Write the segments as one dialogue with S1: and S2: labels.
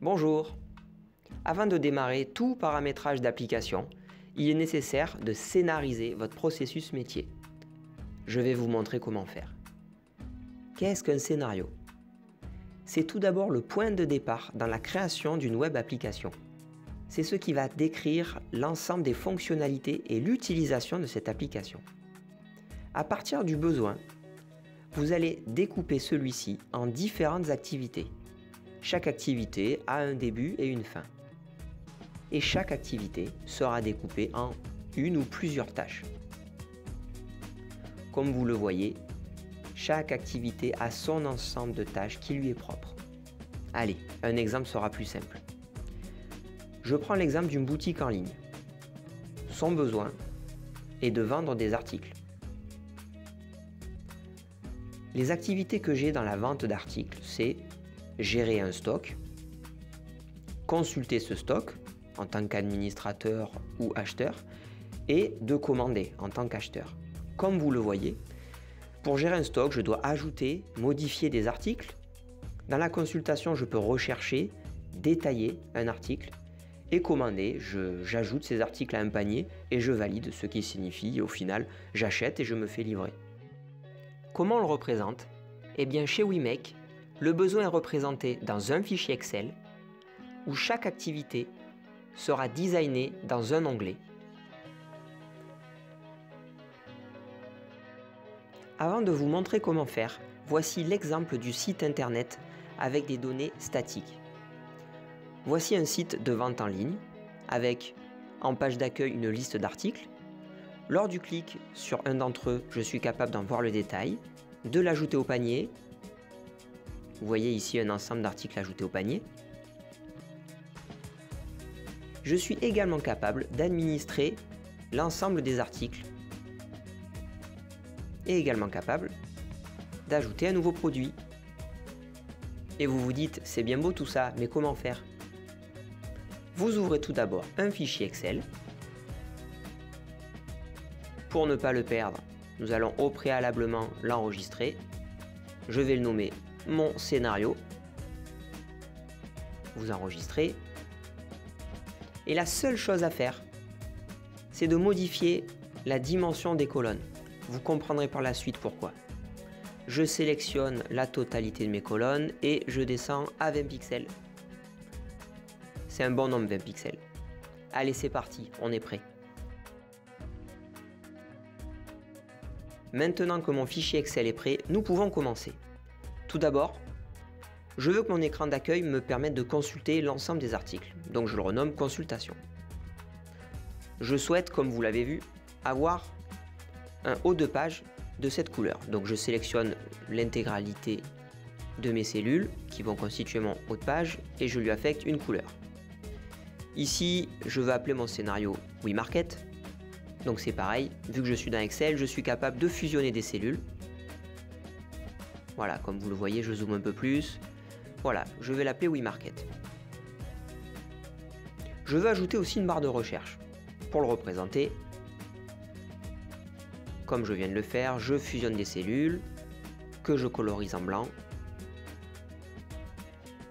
S1: Bonjour. Avant de démarrer tout paramétrage d'application, il est nécessaire de scénariser votre processus métier. Je vais vous montrer comment faire. Qu'est-ce qu'un scénario? C'est tout d'abord le point de départ dans la création d'une web application. C'est ce qui va décrire l'ensemble des fonctionnalités et l'utilisation de cette application. À partir du besoin, vous allez découper celui-ci en différentes activités. Chaque activité a un début et une fin. Et chaque activité sera découpée en une ou plusieurs tâches. Comme vous le voyez, chaque activité a son ensemble de tâches qui lui est propre. Allez, un exemple sera plus simple. Je prends l'exemple d'une boutique en ligne. Son besoin est de vendre des articles. Les activités que j'ai dans la vente d'articles, c'est gérer un stock, consulter ce stock en tant qu'administrateur ou acheteur et de commander en tant qu'acheteur. Comme vous le voyez, pour gérer un stock, je dois ajouter, modifier des articles. Dans la consultation, je peux rechercher, détailler un article et commander. J'ajoute ces articles à un panier et je valide, ce qui signifie au final, j'achète et je me fais livrer. Comment on le représente? Eh bien, chez WeMake, le besoin est représenté dans un fichier Excel où chaque activité sera designée dans un onglet. Avant de vous montrer comment faire, voici l'exemple du site internet avec des données statiques. Voici un site de vente en ligne avec en page d'accueil une liste d'articles. Lors du clic sur un d'entre eux, je suis capable d'en voir le détail, de l'ajouter au panier. Vous voyez ici un ensemble d'articles ajoutés au panier. Je suis également capable d'administrer l'ensemble des articles et également capable d'ajouter un nouveau produit. Et vous vous dites, c'est bien beau tout ça, mais comment faire? Vous ouvrez tout d'abord un fichier Excel. Pour ne pas le perdre, nous allons au préalablement l'enregistrer. Je vais le nommer mon scénario. Vous enregistrez. Et la seule chose à faire, c'est de modifier la dimension des colonnes. Vous comprendrez par la suite pourquoi. Je sélectionne la totalité de mes colonnes et je descends à 20 pixels. C'est un bon nombre, 20 pixels. Allez, c'est parti, on est prêt. Maintenant que mon fichier Excel est prêt, nous pouvons commencer. Tout d'abord, je veux que mon écran d'accueil me permette de consulter l'ensemble des articles, donc je le renomme consultation. Je souhaite, comme vous l'avez vu, avoir un haut de page de cette couleur. Donc je sélectionne l'intégralité de mes cellules qui vont constituer mon haut de page et je lui affecte une couleur. Ici, je vais appeler mon scénario WeMarket. Donc c'est pareil, vu que je suis dans Excel, je suis capable de fusionner des cellules. Voilà, comme vous le voyez, je zoome un peu plus. Voilà, je vais l'appeler WeMarket. Je veux ajouter aussi une barre de recherche. Pour le représenter, comme je viens de le faire, je fusionne des cellules que je colorise en blanc.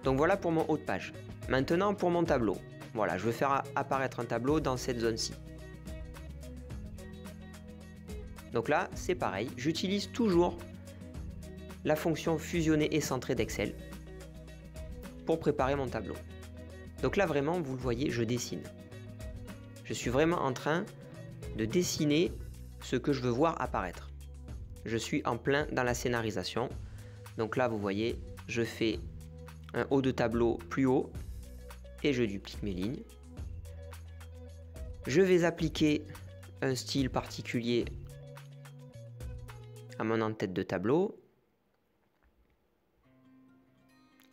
S1: Donc voilà pour mon haut de page. Maintenant pour mon tableau. Voilà, je vais faire apparaître un tableau dans cette zone-ci. Donc là, c'est pareil, j'utilise toujours la fonction fusionner et centrer d'Excel pour préparer mon tableau. Donc là, vraiment, vous le voyez, je dessine. Je suis vraiment en train de dessiner ce que je veux voir apparaître. Je suis en plein dans la scénarisation. Donc là, vous voyez, je fais un haut de tableau plus haut et je duplique mes lignes. Je vais appliquer un style particulier à mon en-tête de tableau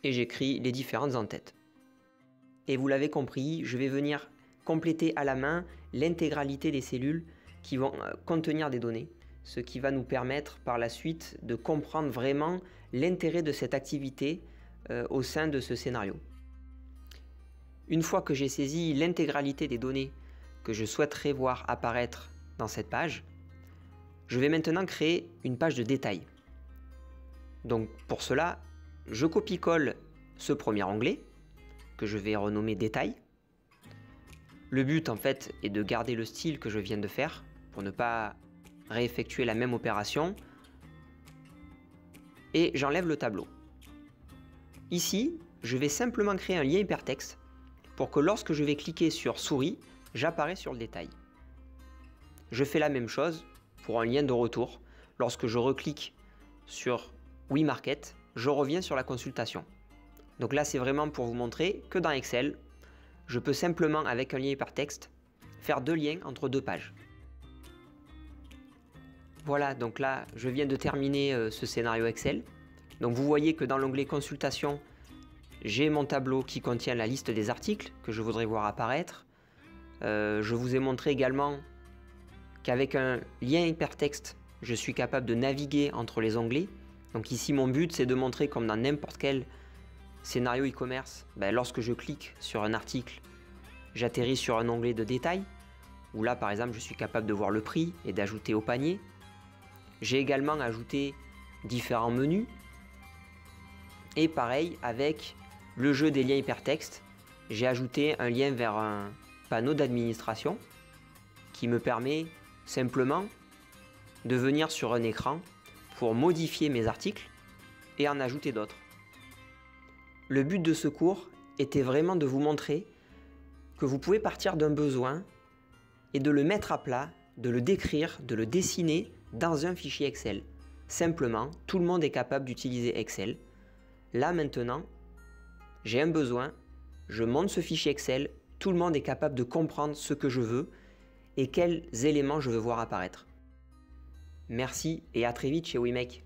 S1: et j'écris les différentes en-têtes. Et vous l'avez compris, je vais venir compléter à la main l'intégralité des cellules qui vont contenir des données, ce qui va nous permettre par la suite de comprendre vraiment l'intérêt de cette activité au sein de ce scénario. Une fois que j'ai saisi l'intégralité des données que je souhaiterais voir apparaître dans cette page, je vais maintenant créer une page de détail. Donc pour cela, je copie-colle ce premier onglet que je vais renommer détail. Le but en fait est de garder le style que je viens de faire pour ne pas réeffectuer la même opération. Et j'enlève le tableau. Ici, je vais simplement créer un lien hypertexte pour que lorsque je vais cliquer sur souris, j'apparais sur le détail. Je fais la même chose pour un lien de retour. Lorsque je reclique sur WeMarket, je reviens sur la consultation. Donc là, c'est vraiment pour vous montrer que dans Excel, je peux simplement, avec un lien hypertexte, faire deux liens entre deux pages. Voilà, donc là, je viens de terminer ce scénario Excel. Donc vous voyez que dans l'onglet consultation, j'ai mon tableau qui contient la liste des articles que je voudrais voir apparaître. Je vous ai montré également qu'avec un lien hypertexte, je suis capable de naviguer entre les onglets. Donc ici, mon but, c'est de montrer comme dans n'importe quel scénario e-commerce, lorsque je clique sur un article, j'atterris sur un onglet de détail, où là, par exemple, je suis capable de voir le prix et d'ajouter au panier. J'ai également ajouté différents menus. Et pareil, avec le jeu des liens hypertextes, j'ai ajouté un lien vers un panneau d'administration qui me permet simplement de venir sur un écran pour modifier mes articles et en ajouter d'autres. Le but de ce cours était vraiment de vous montrer que vous pouvez partir d'un besoin et de le mettre à plat, de le décrire, de le dessiner dans un fichier Excel. Simplement, tout le monde est capable d'utiliser Excel. Là maintenant, j'ai un besoin, je monte ce fichier Excel, tout le monde est capable de comprendre ce que je veux et quels éléments je veux voir apparaître. Merci et à très vite chez WeMake.